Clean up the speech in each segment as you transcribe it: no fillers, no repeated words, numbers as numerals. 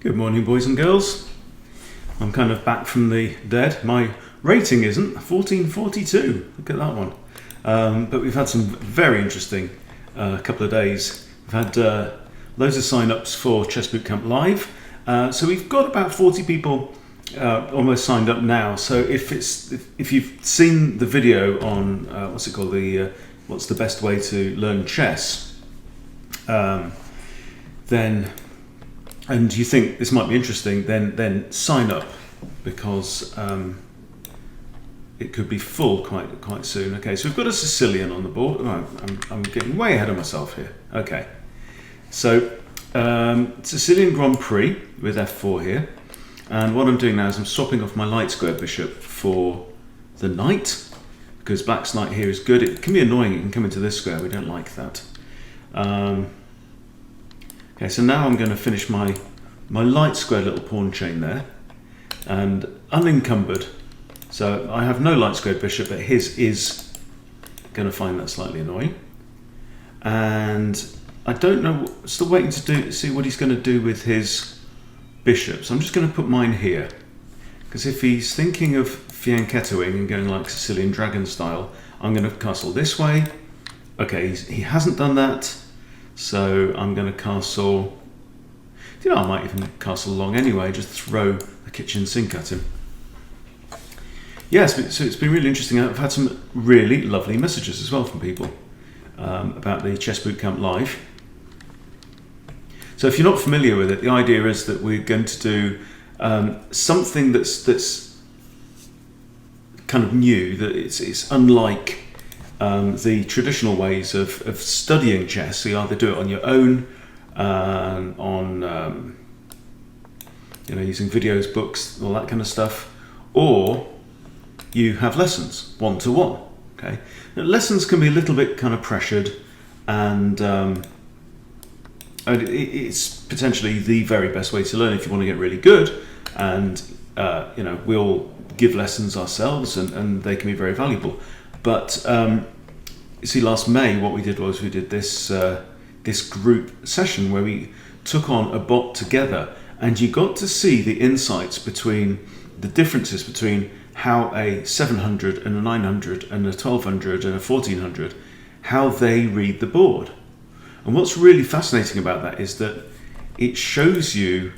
Good morning, boys and girls. I'm kind of back from the dead. My rating isn't 1442. Look at that one. But we've had some very interesting couple of days. We've had loads of sign-ups for Chess Bootcamp Live. So we've got about 40 people almost signed up now. So if you've seen the video on what's it called, what's the best way to learn chess, then and you think this might be interesting, then sign up, because it could be full quite soon. Okay, so we've got a Sicilian on the board. Oh, I'm getting way ahead of myself here. Okay, so Sicilian Grand Prix with f4 here, and what I'm doing now is I'm swapping off my light square bishop for the knight, because black's knight here is good. It can be annoying, it can come into this square, we don't like that. Okay, so now I'm going to finish my light square little pawn chain there, and unencumbered. So I have no light squared bishop, but his is going to find that slightly annoying. And I don't know, still waiting to see what he's going to do with his bishop. So I'm just going to put mine here, because if he's thinking of fianchettoing and going like Sicilian dragon style, I'm going to castle this way. Okay, he hasn't done that. So I'm going to castle, I might even castle long anyway, just throw the kitchen sink at him. Yes, so it's been really interesting. I've had some really lovely messages as well from people about the Chess Bootcamp Live. So if you're not familiar with it, the idea is that we're going to do something that's kind of new, that it's unlike the traditional ways of studying chess. So you either do it on your own, using videos, books, all that kind of stuff, or you have lessons one-to-one. Okay, now, lessons can be a little bit kind of pressured, and it's potentially the very best way to learn if you want to get really good. And we all give lessons ourselves, and they can be very valuable. But you see, last May, what we did was we did this group session where we took on a bot together, and you got to see the insights between the differences between how a 700 and a 900 and a 1200 and a 1400, how they read the board. And what's really fascinating about that is that it shows you,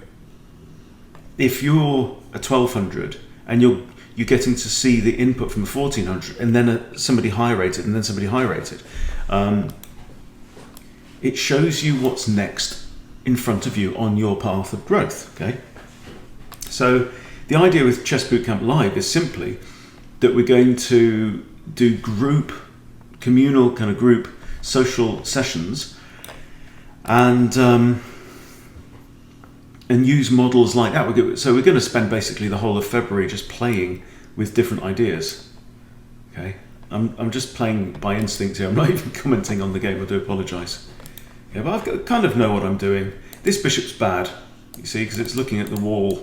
if you're a 1200 and you're getting to see the input from a 1400 and then somebody high rated and then somebody high rated. It shows you what's next in front of you on your path of growth. Okay, so the idea with Chess Bootcamp Live is simply that we're going to do communal kind of group social sessions, and use models like that. So we're going to spend basically the whole of February just playing with different ideas. Okay, I'm just playing by instinct here. I'm not even commenting on the game. I do apologise. Yeah, but I kind of know what I'm doing. This bishop's bad, you see, because it's looking at the wall.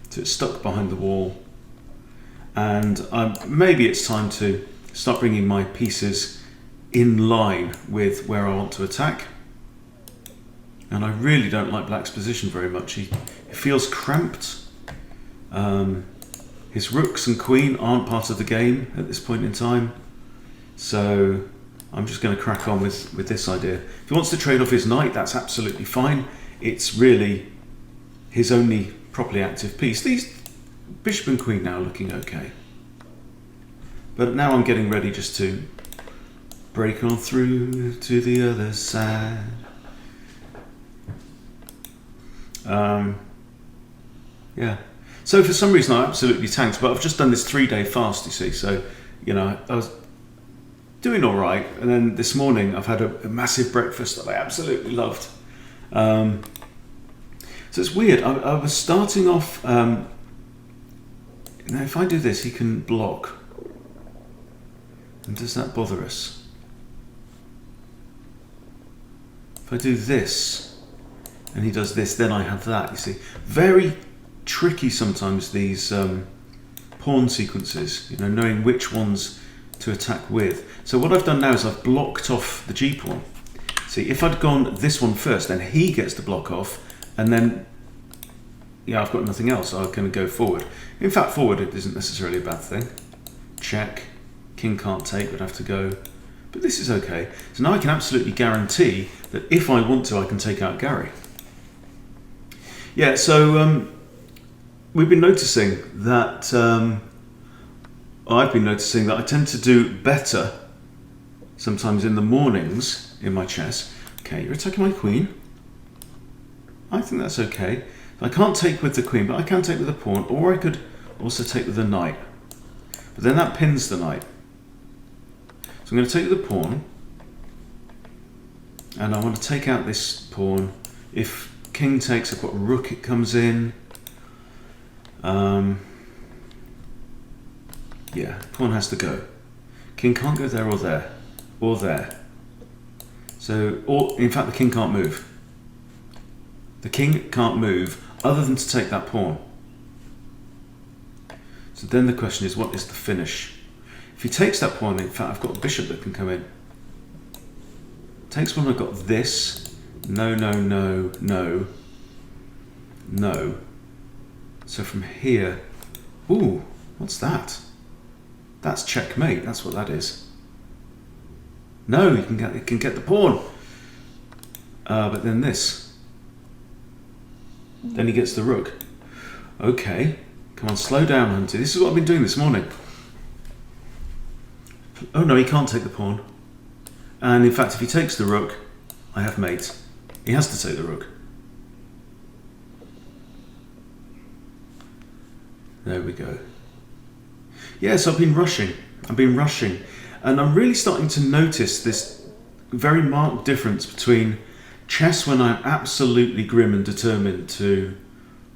So it's stuck behind the wall. And maybe it's time to start bringing my pieces in line with where I want to attack. And I really don't like black's position very much. He feels cramped. His rooks and queen aren't part of the game at this point in time. So I'm just going to crack on with this idea. If he wants to trade off his knight, that's absolutely fine. It's really his only properly active piece. These bishop and queen now looking okay. But now I'm getting ready just to break on through to the other side. Yeah. So for some reason I absolutely tanked, but I've just done this 3-day fast, you see. So, I was doing all right, and then this morning I've had a massive breakfast that I absolutely loved. So it's weird. I was starting off. Now, if I do this, he can block. And does that bother us? If I do this, and he does this, then I have that. You see, very tricky sometimes, these pawn sequences. Knowing which ones to attack with. So what I've done now is I've blocked off the G pawn. See, if I'd gone this one first, then he gets to block off, and then yeah, I've got nothing else. I'm going to go forward. In fact, forward it isn't necessarily a bad thing. Check. King can't take, would have to go. But this is okay. So now I can absolutely guarantee that if I want to, I can take out Gary. Yeah, so we've been noticing that, I've been noticing that I tend to do better sometimes in the mornings in my chess. Okay, you're attacking my queen. I think that's okay. I can't take with the queen, but I can take with the pawn, or I could also take with the knight. But then that pins the knight. So I'm going to take the pawn, and I want to take out this pawn. If king takes, I've got rook, it comes in. Yeah, pawn has to go. King can't go there or there, or there. So, or in fact, the king can't move. The king can't move other than to take that pawn. So then the question is, what is the finish? If he takes that pawn, in fact, I've got a bishop that can come in. Takes one, I've got this. No, no, no, no, no. So from here, ooh, what's that? That's checkmate, that's what that is. No, you can get the pawn. But then this. Then he gets the rook. Okay, come on, slow down, Hunty. This is what I've been doing this morning. Oh no, he can't take the pawn. And in fact, if he takes the rook, I have mate. He has to take the rook. There we go. Yes, I've been rushing. And I'm really starting to notice this very marked difference between chess when I'm absolutely grim and determined to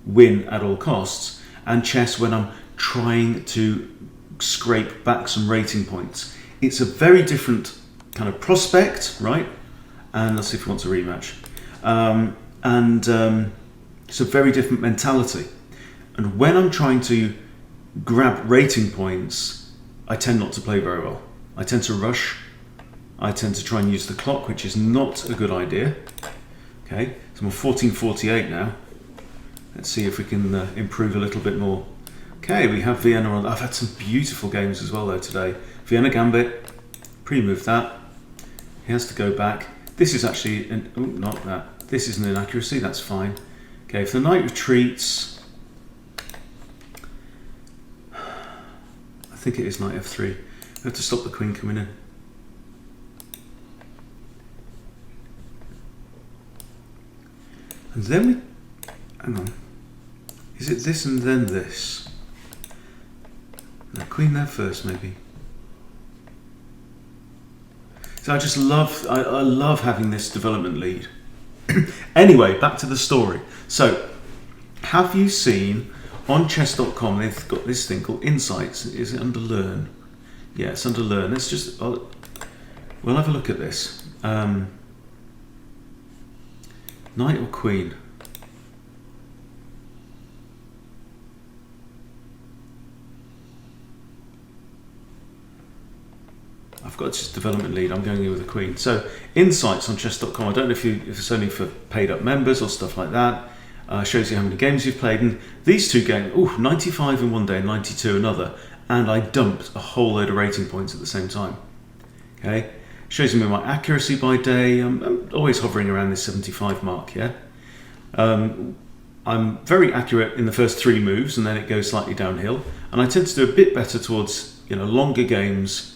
win at all costs, and chess when I'm trying to scrape back some rating points. It's a very different kind of prospect, right? And let's see if he wants a rematch. It's a very different mentality. And when I'm trying to grab rating points, I tend not to play very well. I tend to rush. I tend to try and use the clock, which is not a good idea. Okay, so I'm on 14:48 now. Let's see if we can improve a little bit more. Okay, we have Vienna on. I've had some beautiful games as well though today. Vienna Gambit, pre-move that. He has to go back. This is actually, not that. This is an inaccuracy, that's fine. Okay, if the knight retreats, I think it is knight f3. We have to stop the queen coming in. And then we, hang on, is it this and then this? No, queen there first maybe. So I just love, I love having this development lead. Anyway, back to the story. So, have you seen on chess.com, they've got this thing called Insights. Is it under Learn? Yeah, it's under Learn. Let's just, we'll have a look at this. Knight or queen? I've got just development lead, I'm going in with a queen. So Insights on chess.com, I don't know if it's only for paid up members or stuff like that. Shows you how many games you've played. And these two games, 95 in one day, 92 another. And I dumped a whole load of rating points at the same time. Okay, shows me my accuracy by day. I'm always hovering around this 75 mark, yeah. I'm very accurate in the first 3 moves, and then it goes slightly downhill. And I tend to do a bit better towards longer games,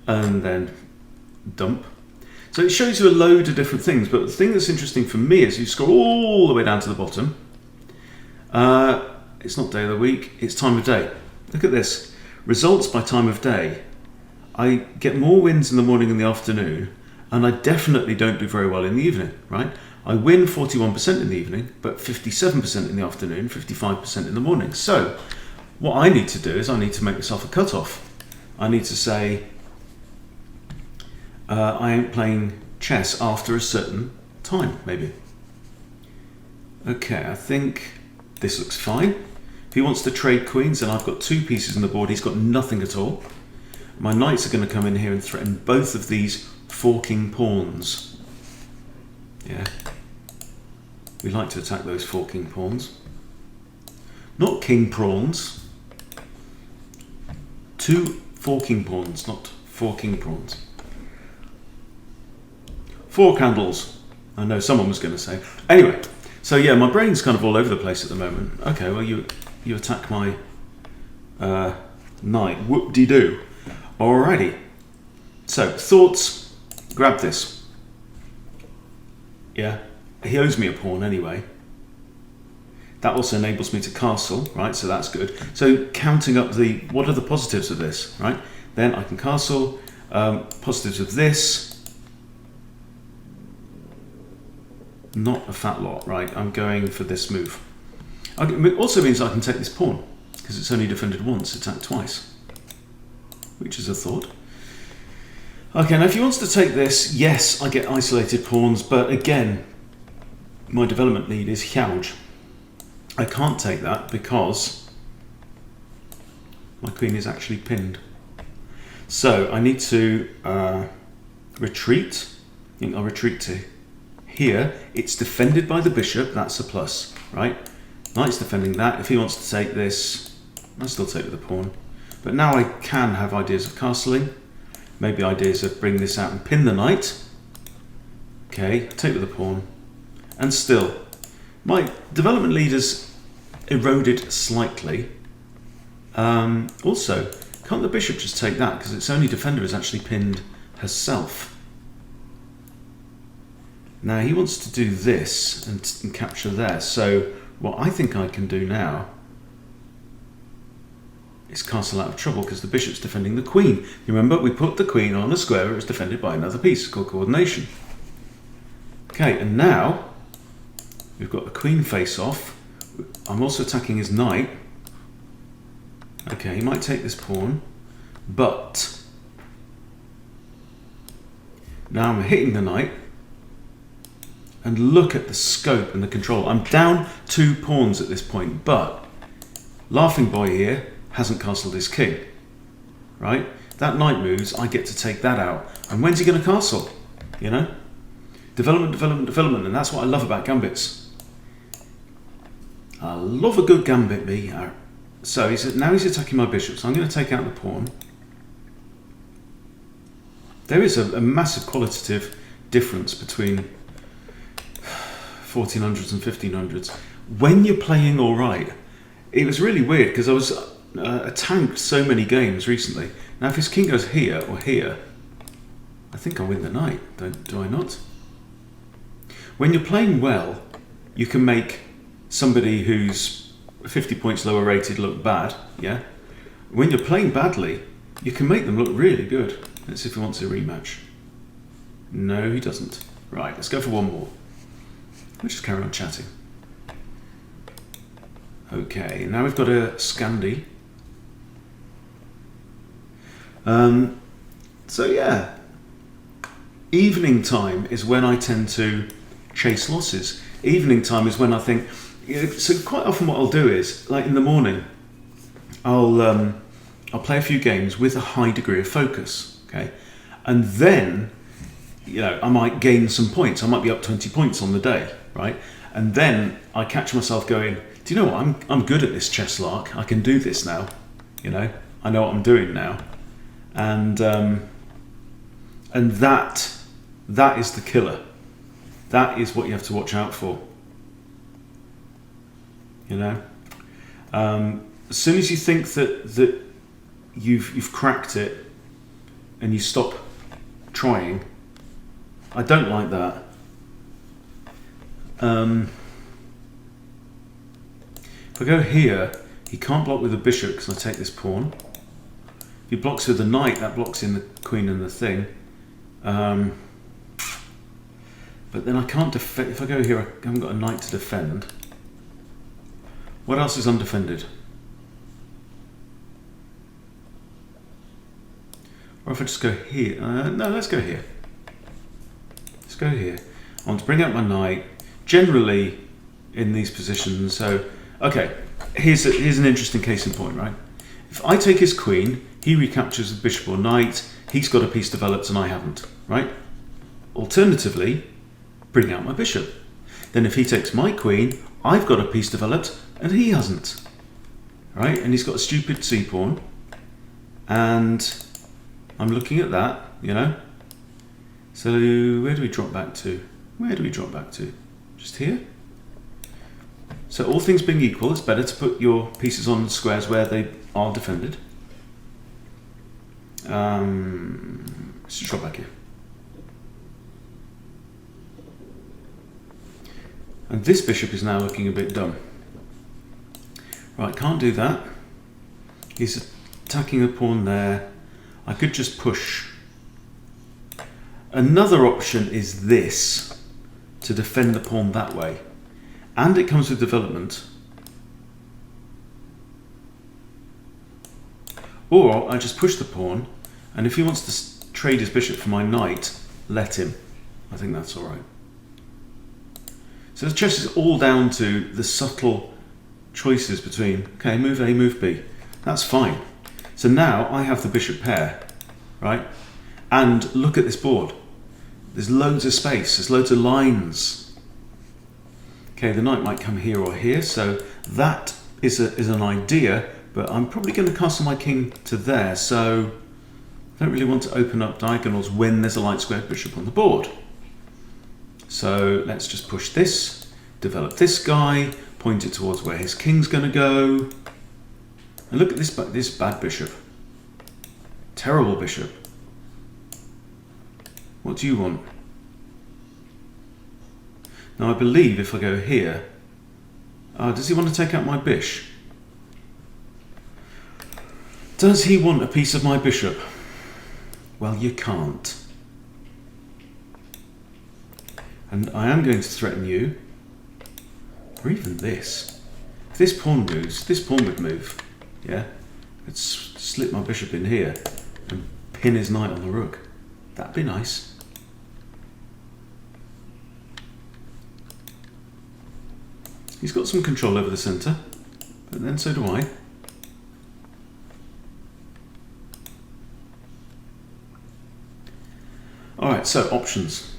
and then dump. So it shows you a load of different things, but the thing that's interesting for me is you scroll all the way down to the bottom. It's not day of the week, it's time of day. Look at this. Results by time of day. I get more wins in the morning and the afternoon, and I definitely don't do very well in the evening, right? I win 41% in the evening, but 57% in the afternoon, 55% in the morning. So what I need to do is I need to make myself a cutoff. I need to say, I ain't playing chess after a certain time, maybe. Okay, I think this looks fine. If he wants to trade queens, then I've got 2 pieces on the board. He's got nothing at all. My knights are going to come in here and threaten both of these forking pawns. Yeah. We like to attack those forking pawns. not king prawns. 2 forking pawns, not 4 king prawns. 4 candles. I know someone was going to say. Anyway, so yeah, my brain's kind of all over the place at the moment. Okay, well you attack my knight. Whoop-de-doo. Alrighty. So, thoughts. Grab this. Yeah, he owes me a pawn anyway. That also enables me to castle, right? So that's good. So counting up what are the positives of this, right? Then I can castle. Positives of this. Not a fat lot, right? I'm going for this move. It also means I can take this pawn because it's only defended once, attacked twice, which is a thought. Okay, now if he wants to take this, yes, I get isolated pawns, but again, my development lead is huge. I can't take that because my queen is actually pinned. So I need to retreat. I think I'll retreat to here. It's defended by the bishop, that's a plus, right? Knight's defending that. If he wants to take this, I'll still take with the pawn. But now I can have ideas of castling. Maybe ideas of bring this out and pin the knight. Okay, take with the pawn. And still, my development lead has eroded slightly. Also, can't the bishop just take that? Because its only defender is actually pinned herself. Now he wants to do this and capture there. So what I think I can do now is castle out of trouble because the bishop's defending the queen. You remember, we put the queen on a square where it's defended by another piece called coordination. Okay, and now we've got the queen face off. I'm also attacking his knight. Okay, he might take this pawn, but now I'm hitting the knight. And look at the scope and the control. I'm down 2 pawns at this point, but Laughing Boy here hasn't castled his king, right? That knight moves, I get to take that out. And when's he going to castle? You know? Development, development, development, and that's what I love about gambits. I love a good gambit, me. So now he's attacking my bishop, so I'm going to take out the pawn. There is a massive qualitative difference between 1400s and 1500s. When you're playing all right, it was really weird because I was tanked so many games recently. Now if his king goes here or here, I think I win the knight, do I not? When you're playing well, you can make somebody who's 50 points lower rated look bad, yeah? When you're playing badly, you can make them look really good. Let's see if he wants a rematch. No, he doesn't. Right, let's go for one more. We'll just carry on chatting. Okay, now we've got a Scandi. So yeah, evening time is when I tend to chase losses. Evening time is when I think, so quite often what I'll do is, like in the morning, I'll play a few games with a high degree of focus, okay? And then, you know, I might gain some points. I might be up 20 points on the day, right? And then I catch myself going, do you know what? I'm good at this chess lark. I can do this now, you know? I know what I'm doing now. And that is the killer. That is what you have to watch out for. You know? As soon as you think that you've cracked it and you stop trying, I don't like that. If I go here, he can't block with the bishop because I take this pawn. If he blocks with the knight, that blocks in the queen and the thing. But then I can't defend. If I go here, I haven't got a knight to defend. What else is undefended? Or if I just go here. No, let's go here. Let's go here. I want to bring out my knight. Generally, in these positions, so okay. Here's an interesting case in point, right? If I take his queen, he recaptures the bishop or knight. He's got a piece developed and I haven't, right? Alternatively, bring out my bishop. Then if he takes my queen, I've got a piece developed and he hasn't. right? And he's got a stupid c pawn, and I'm looking at that, you know. So where do we drop back to? Where do we drop back to? Just here? So all things being equal, it's better to put your pieces on squares where they are defended. Let's just drop back here. And this bishop is now looking a bit dumb. Right, can't do that. He's attacking a pawn there. I could just push. Another option is this, to defend the pawn that way. And it comes with development. Or I just push the pawn, and if he wants to trade his bishop for my knight, let him. I think that's all right. So the chess is all down to the subtle choices between, okay, move A, move B. That's fine. So now I have the bishop pair, right? And look at this board. There's loads of space, there's loads of lines. Okay, the knight might come here or here, so that is an idea, but I'm probably going to castle my king to there, so I don't really want to open up diagonals when there's a light squared bishop on the board. So let's just push this, develop this guy, point it towards where his king's going to go. And look at this bad bishop. Terrible bishop. What do you want? Now I believe if I go here, does he want to take out my bishop? Does he want a piece of my bishop? Well, you can't. And I am going to threaten you, or even this. If this pawn moves, this pawn would move. Yeah, I'd slip my bishop in here and pin his knight on the rook. That'd be nice. He's got some control over the centre, but then so do I. Alright, so options.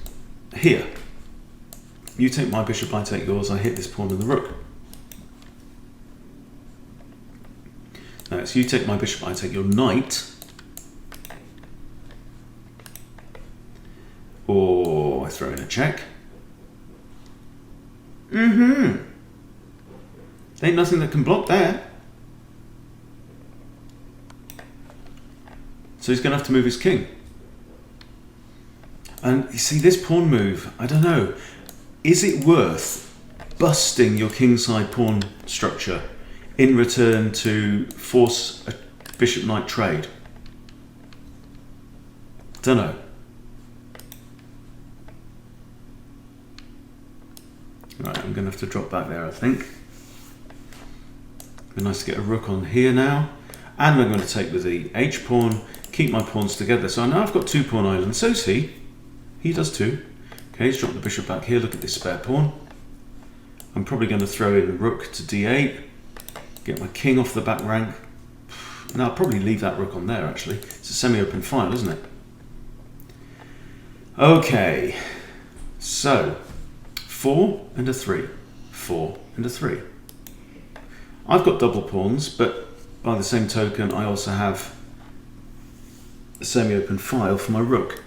Here. You take my bishop, I take yours, I hit this pawn and the rook. Now it's you take my bishop, I take your knight. Or I throw in a check. Ain't nothing that can block there. So he's going to have to move his king. And you see this pawn move, I don't know, is it worth busting your kingside pawn structure in return to force a bishop-knight trade? Don't know. Right, I'm going to have to drop back there, I think. Be nice to get a rook on here now. And I'm going to take with the h-pawn, keep my pawns together. So now I've got 2 pawn islands. So's he. He does too. Okay, he's dropped the bishop back here. Look at this spare pawn. I'm probably going to throw in the rook to d8. Get my king off the back rank. No, I'll probably leave that rook on there, actually. It's a semi-open file, isn't it? Okay. So, 4 and a 3. 4 and a 3. I've got double pawns, but by the same token, I also have a semi-open file for my rook.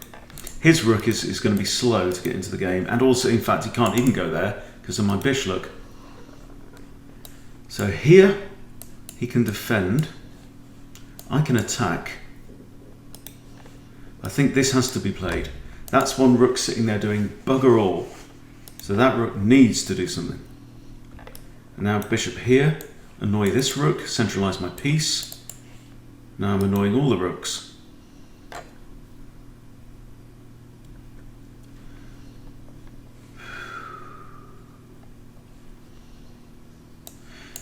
His rook is going to be slow to get into the game, and also, in fact, he can't even go there because of my bishop. Look. So here, he can defend. I can attack. I think this has to be played. That's one rook sitting there doing bugger all. So that rook needs to do something. And now bishop here. Annoy this rook, centralise my piece. Now I'm annoying all the rooks.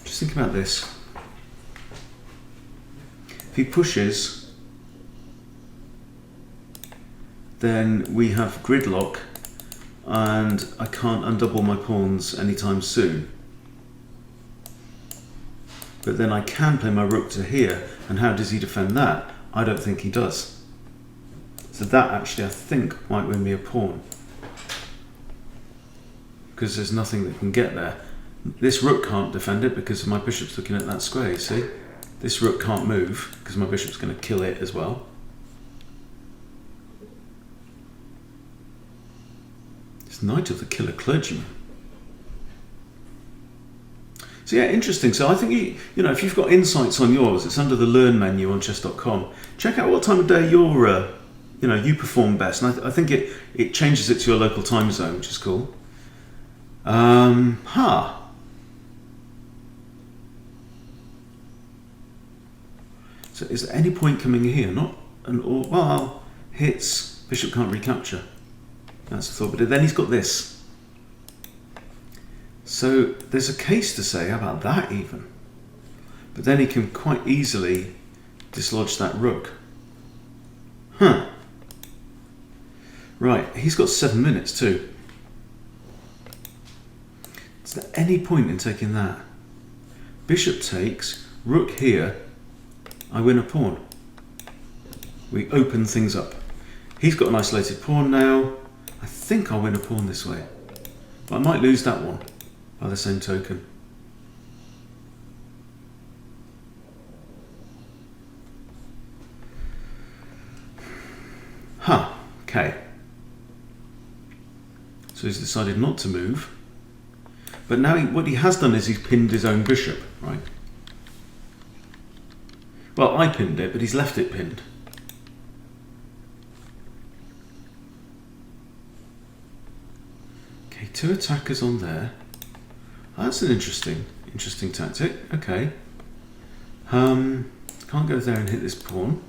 Just think about this. If he pushes, then we have gridlock and I can't undouble my pawns anytime soon. But then I can play my rook to here, and how does he defend that? I don't think he does. So that actually, I think, might win me a pawn. Because there's nothing that can get there. This rook can't defend it because my bishop's looking at that square, you see? This rook can't move because my bishop's going to kill it as well. It's Knight of the Killer Clergyman. So yeah, interesting. So I think, you know, if you've got insights on yours, it's under the Learn menu on chess.com. Check out what time of day you're, you know, you perform best. And I think it changes it to your local time zone, which is cool. So is there any point coming here? Not an all. Well, hits. Bishop can't recapture. That's the thought. But then he's got this. So there's a case to say about that even. But then he can quite easily dislodge that rook. Right, he's got 7 minutes too. Is there any point in taking that? Bishop takes, rook here, I win a pawn. We open things up. He's got an isolated pawn now. I think I'll win a pawn this way. But I might lose that one by the same token. Okay. So he's decided not to move. But now what he has done is he's pinned his own bishop, right? Well, I pinned it, but he's left it pinned. Okay, 2 attackers on there. Oh, that's an interesting tactic. Okay. Can't go there and hit this pawn.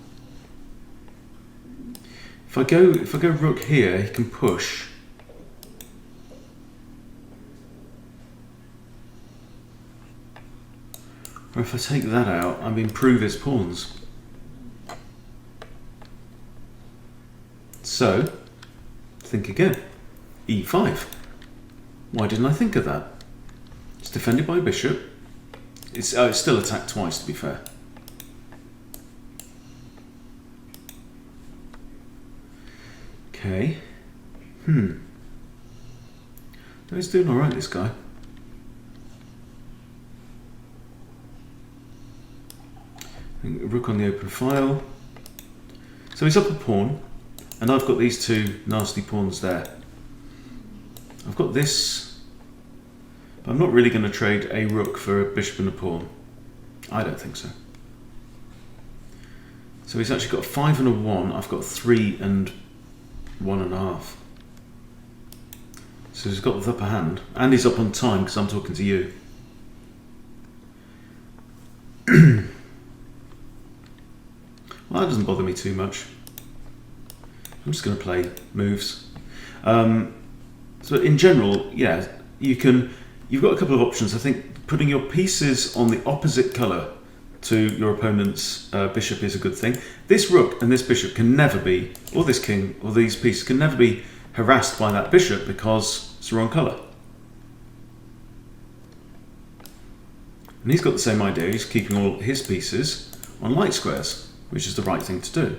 If I go rook here, he can push. Or if I take that out, I improve his pawns. So, think again. E5. Why didn't I think of that? It's defended by a bishop. It's still attacked twice, to be fair. Okay. No, he's doing alright, this guy. Rook on the open file. So he's up a pawn, and I've got these 2 nasty pawns there. I've got this, but I'm not really going to trade a rook for a bishop and a pawn. I don't think so. So he's actually got a 5 and a 1. I've got 3 and 1.5. So he's got the upper hand, and he's up on time because I'm talking to you. Well, that doesn't bother me too much. I'm just going to play moves. So in general, yeah, you've got a couple of options. I think putting your pieces on the opposite colour to your opponent's bishop is a good thing. This rook and this bishop can never be, or this king, or these pieces can never be harassed by that bishop because it's the wrong colour. And he's got the same idea. He's keeping all his pieces on light squares, which is the right thing to do.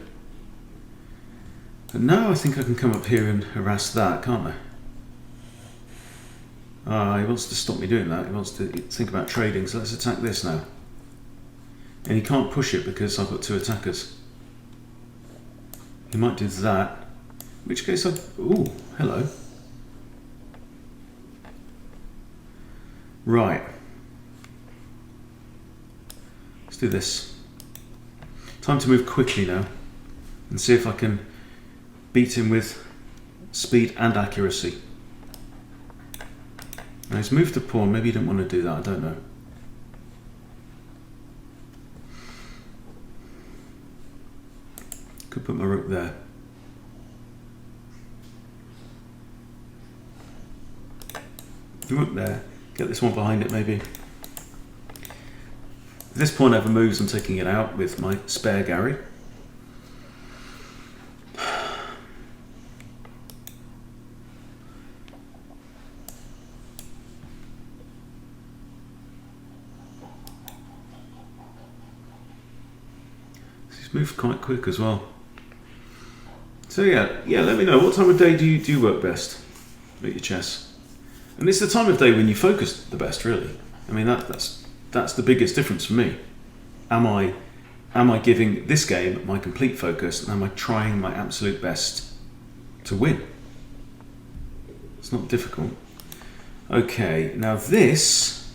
But now I think I can come up here and harass that, can't I? He wants to stop me doing that. He wants to think about trading, so let's attack this now. And he can't push it because I've got 2 attackers. He might do that, in which case ooh, hello. Right. Let's do this. Time to move quickly now and see if I can beat him with speed and accuracy. Now he's moved the pawn. Maybe he didn't want to do that. I don't know. Could put my rook there. Rook there. Get this one behind it maybe. If this pawn ever moves, I'm taking it out with my spare Gary. He's moved quite quick as well. So yeah, let me know, what time of day do you work best at your chess? And it's the time of day when you focus the best, really. I mean, that's the biggest difference for me. Am I giving this game my complete focus, and am I trying my absolute best to win? It's not difficult. Okay, now this,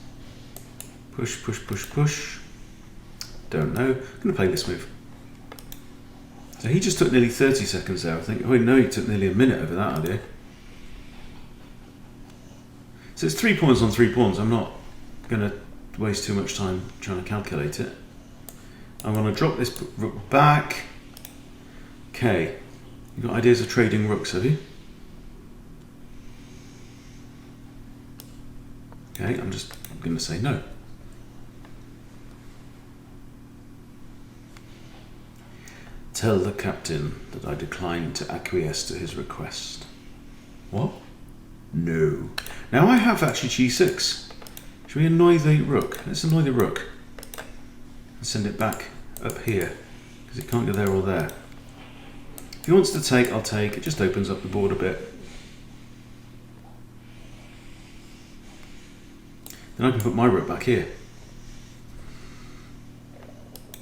push, push, push, push. Don't know. I'm going to play this move. So he just took nearly 30 seconds there, I think. Oh, no, he took nearly a minute over that idea. So it's 3 pawns on 3 pawns. I'm not going to waste too much time trying to calculate it. I'm going to drop this rook back. Okay. You've got ideas of trading rooks, have you? Okay, I'm going to say no. Tell the captain that I decline to acquiesce to his request. What? No. Now I have actually g6. Should we annoy the rook? Let's annoy the rook. And send it back up here, because it can't go there or there. If he wants to take, I'll take. It just opens up the board a bit. Then I can put my rook back here.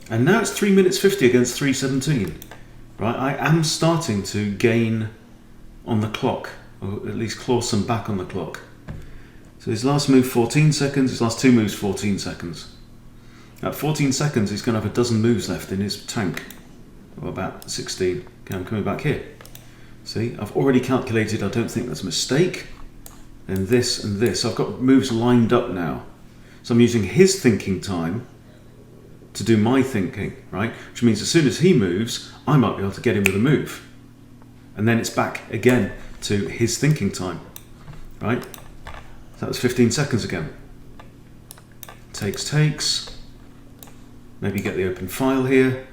And now it's 3 minutes 50 against 3:17. Right, I am starting to gain on the clock, or at least claw some back on the clock. So his last move 14 seconds, his last 2 moves 14 seconds. At 14 seconds he's going to have a dozen moves left in his tank. Or about 16. Okay, I'm coming back here. See, I've already calculated, I don't think that's a mistake. And this and this. I've got moves lined up now. So I'm using his thinking time to do my thinking, right? Which means as soon as he moves, I might be able to get him with a move. And then it's back again to his thinking time, right? So that was 15 seconds again. Takes. Maybe get the open file here.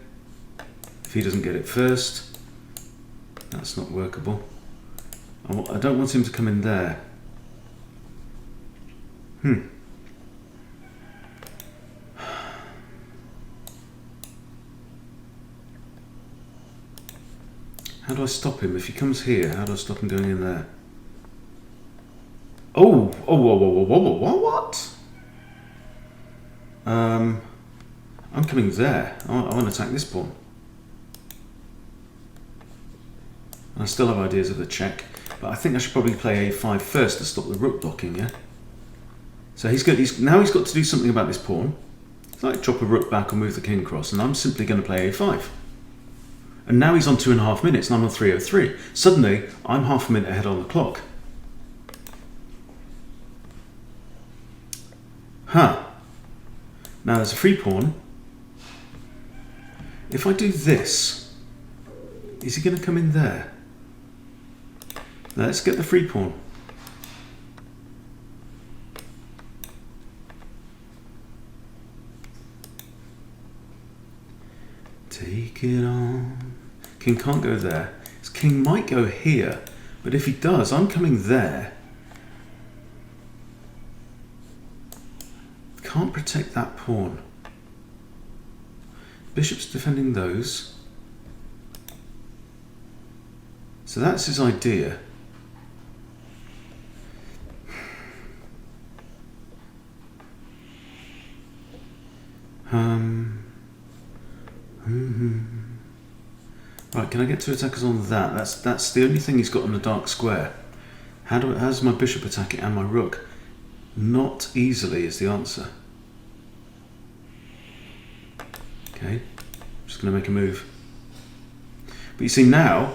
If he doesn't get it first, that's not workable. I don't want him to come in there. How do I stop him? If he comes here, how do I stop him going in there? Oh, whoa, what? I'm coming there. I want to attack this pawn. I still have ideas of the check, but I think I should probably play a5 first to stop the rook blocking, yeah? So now he's got to do something about this pawn. It's like drop a rook back or move the king across, and I'm simply going to play a5. And now he's on 2.5 minutes, and I'm on 3:03. Suddenly, I'm half a minute ahead on the clock. Now there's a free pawn. If I do this, is he going to come in there? Let's get the free pawn. Take it on. King can't go there. His king might go here, but if he does, I'm coming there. Can't protect that pawn. Bishop's defending those. So that's his idea. Right, can I get 2 attackers on that? That's the only thing he's got on the dark square. How does my bishop attack it and my rook? Not easily is the answer. Okay, I'm just going to make a move. But you see now,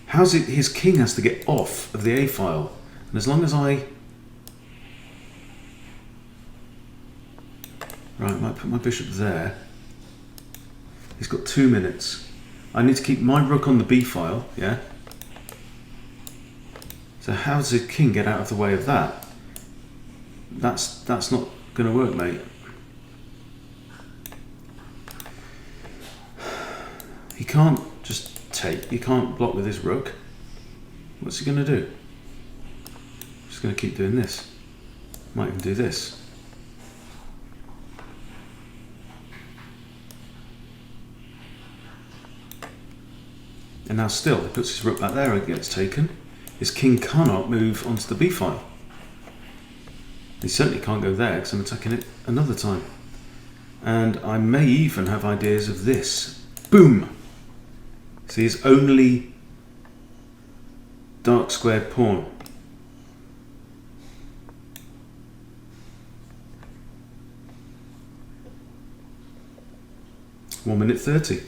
his king has to get off of the A file. And as long as I might put my bishop there. He's got 2 minutes. I need to keep my rook on the B file, yeah? So how does the king get out of the way of that? That's not going to work, mate. He can't just take. He can't block with his rook. What's he going to do? Just going to keep doing this. Might even do this. And now still, he puts his rook back there and it gets taken. His king cannot move onto the B file. He certainly can't go there because I'm attacking it another time. And I may even have ideas of this. Boom! See, his only dark squared pawn. One minute 30.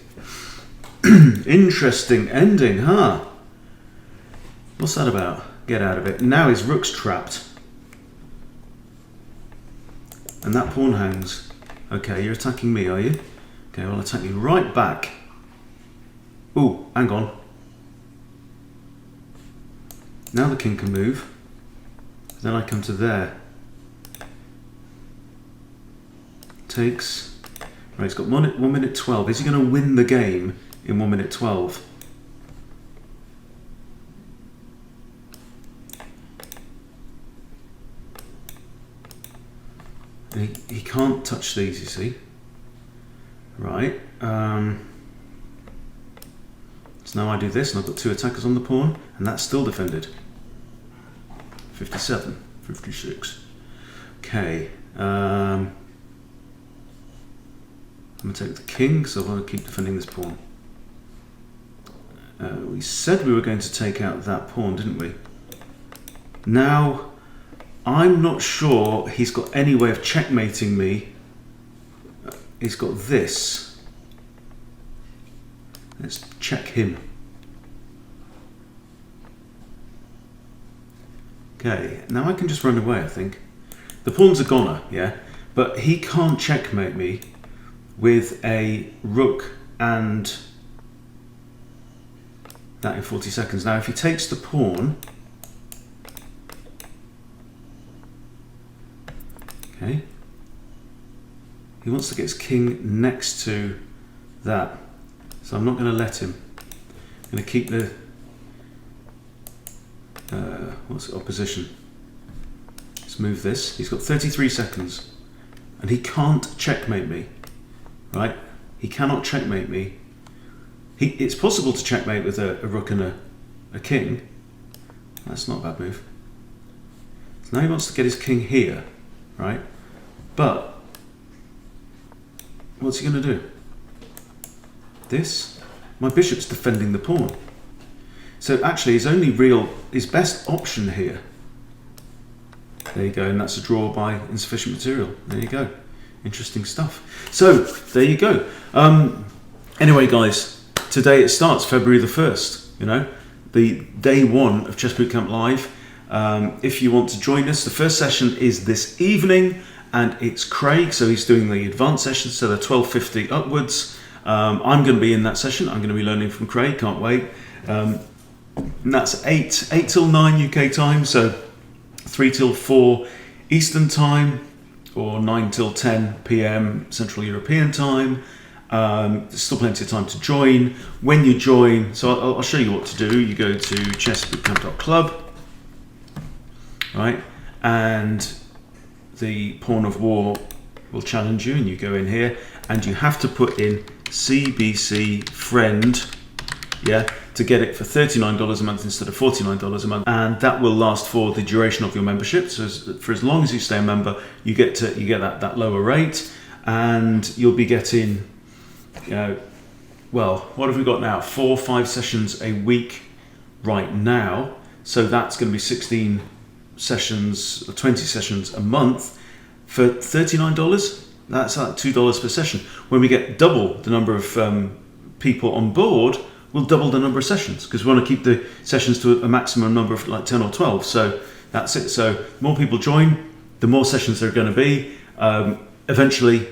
Interesting ending, huh? What's that about? Get out of it. Now his rook's trapped. And that pawn hangs. Okay, you're attacking me, are you? Okay, well, I'll attack you right back. Ooh, hang on. Now the king can move. Then I come to there. Takes. Right, he's got 1 minute 12. Is he going to win the game in 1 minute 12? And he can't touch these, you see. Right. So now I do this, and I've got 2 attackers on the pawn, and that's still defended. 57, 56. Okay. I'm going to take the king, so I want to keep defending this pawn. We said we were going to take out that pawn, didn't we? Now, I'm not sure he's got any way of checkmating me. He's got this. Let's check him. Okay, now I can just run away, I think. The pawn's a goner, yeah? But he can't checkmate me with a rook and that in 40 seconds. Now, if he takes the pawn, okay, he wants to get his king next to that, so I'm not going to let him. I'm going to keep the what's it, opposition. Let's move this. He's got 33 seconds, and he can't checkmate me. Right? He cannot checkmate me. It's possible to checkmate with a rook and a king. That's not a bad move. So now he wants to get his king here, right? But what's he going to do? This? My bishop's defending the pawn. So actually his best option here. There you go, and that's a draw by insufficient material. There you go. Interesting stuff. So there you go. Anyway, guys, today it starts February the 1st. You know, the day 1 of Chess Bootcamp Live. If you want to join us, the first session is this evening, and it's Craig. So he's doing the advanced sessions, so they're 12:50 upwards. I'm going to be in that session. I'm going to be learning from Craig. Can't wait. And that's 8 till 9 UK time. So 3 till 4 Eastern time, or 9 till 10 PM Central European time. There's still plenty of time to join. When you join, so I'll show you what to do. You go to chessbootcamp.club, right? And the Pawn of War will challenge you, and you go in here, and you have to put in CBC friend, yeah, to get it for $39 a month instead of $49 a month, and that will last for the duration of your membership. So for as long as you stay a member, you get that lower rate, and you'll be getting, you know, well, what have we got now? 4 or 5 sessions a week right now. So that's going to be 16 sessions, or 20 sessions a month for $39. That's like $2 per session. When we get double the number of people on board, we'll double the number of sessions, because we want to keep the sessions to a maximum number of like 10 or 12. So that's it. So more people join, the more sessions there are going to be. Eventually,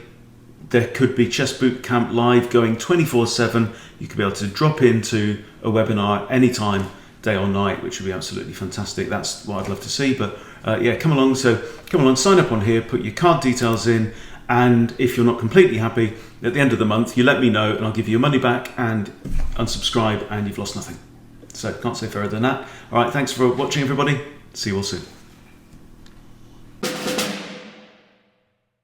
there could be Chess Bootcamp Live going 24/7. You could be able to drop into a webinar anytime, day or night, which would be absolutely fantastic. That's what I'd love to see. But yeah, come along. So come along, sign up on here, put your card details in, and if you're not completely happy, at the end of the month, you let me know, and I'll give you your money back and unsubscribe, and you've lost nothing. So can't say further than that. All right, thanks for watching, everybody. See you all soon.